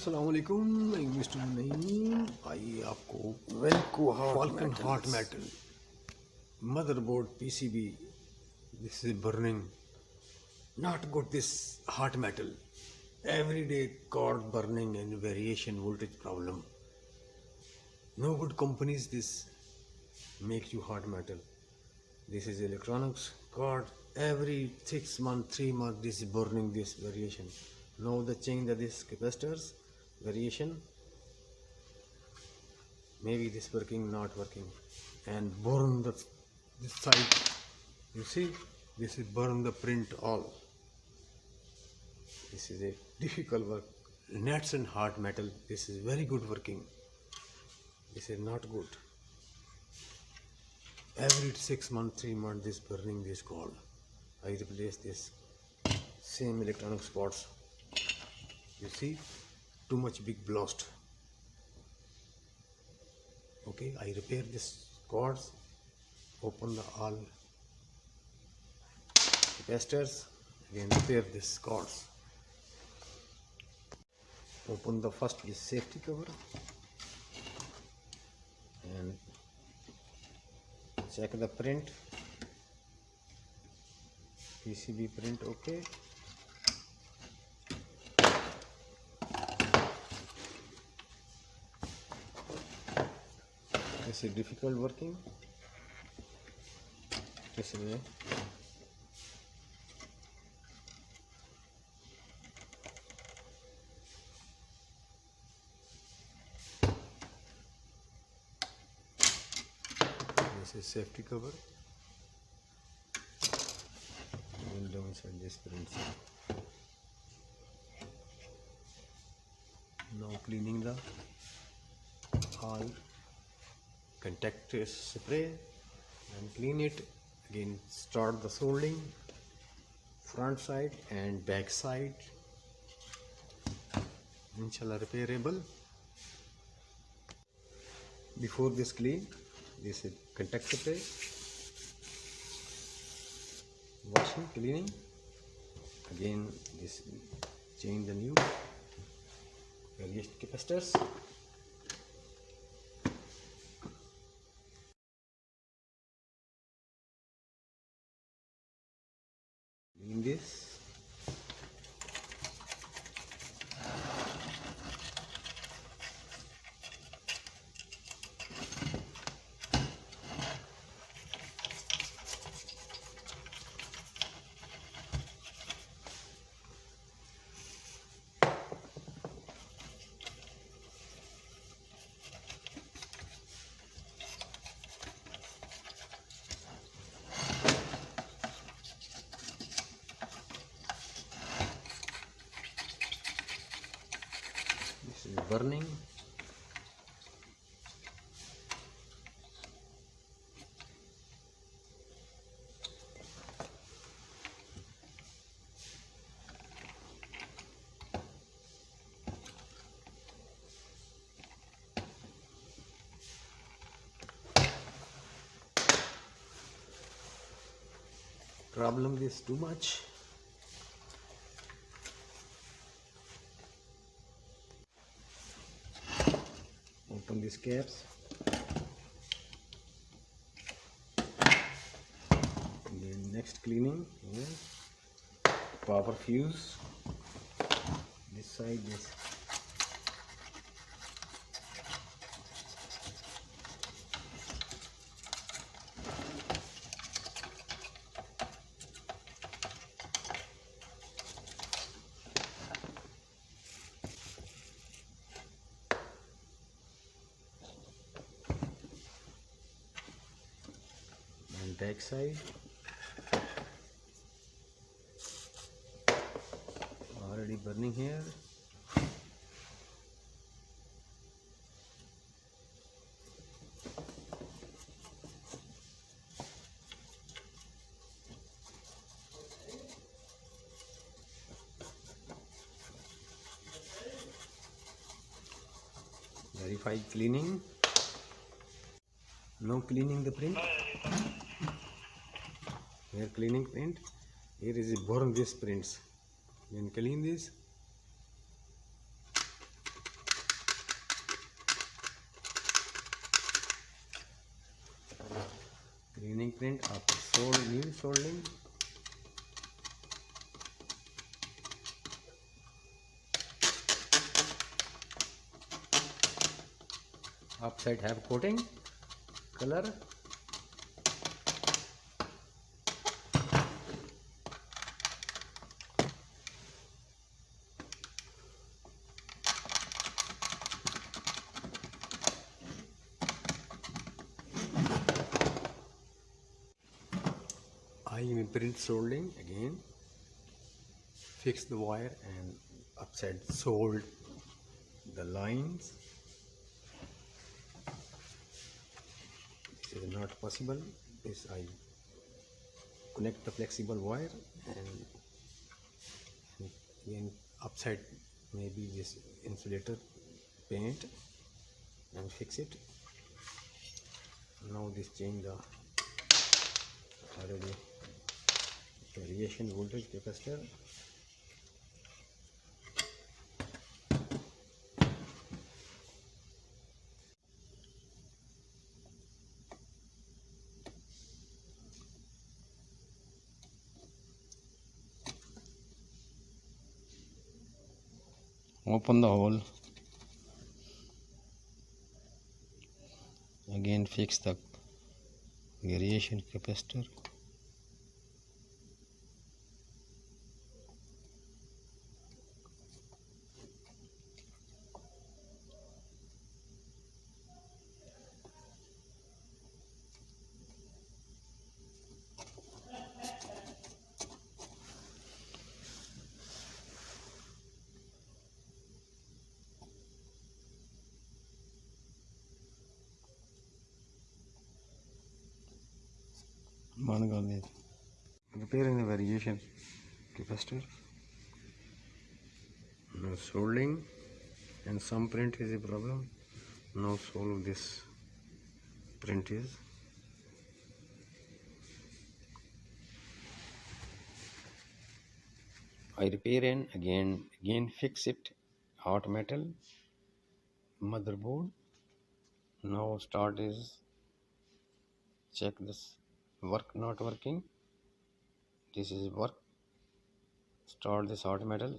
अस्सलाम वालेकुम, मैं मिस्टर नईम। आइए आपको वेल्को hot metal motherboard PCB. This is burning, not good. This hot metal every day, cord burning and variation voltage problem. No good companies this makes you hot metal. This is electronics cord. Every 6 months, 3 months, this is burning, this variation. Now the change of this capacitors variation. Maybe this working, not working, and burn this side. You see, this is burn the print all. This is a difficult work. Nuts and hard metal. This is very good working. This is not good. Every 6 months, 3 months, this burning, this cord. I replace this same electronic spots. You see, too much big blast. Okay, I repair this cords, open the all capacitors, again repair this cords. Open the first this safety cover and check the print. PCB print okay. This is difficult working. This way. This is safety cover. Window inside this print. Now cleaning the all contact spray and clean it. Again start the soldering, front side and back side, inshallah repairable. Before this clean, this is contact spray, washing, cleaning. Again this change the new various capacitors. In this is burning. Problem is too much. Open these caps. Then next cleaning here. Power fuse. This side, this. Back side, already burning here. Verify cleaning. Now cleaning the print. Here cleaning print. Here is burn these prints. Then clean this. cleaning print after new soldering. Upside have coating color. I am print soldering again. Fix the wire and upside solder the lines. This is not possible. This I connect the flexible wire and again upside maybe this insulator paint and fix it. Now this change the already variation voltage capacitor. Open the hole. Again fix the variation capacitor. Repairing the variation capacitor. Now soldering and some print is a problem. Now solve this print is. I repair and again fix it. Hot metal motherboard. Now start is check this work not working. This is work. Start this hot metal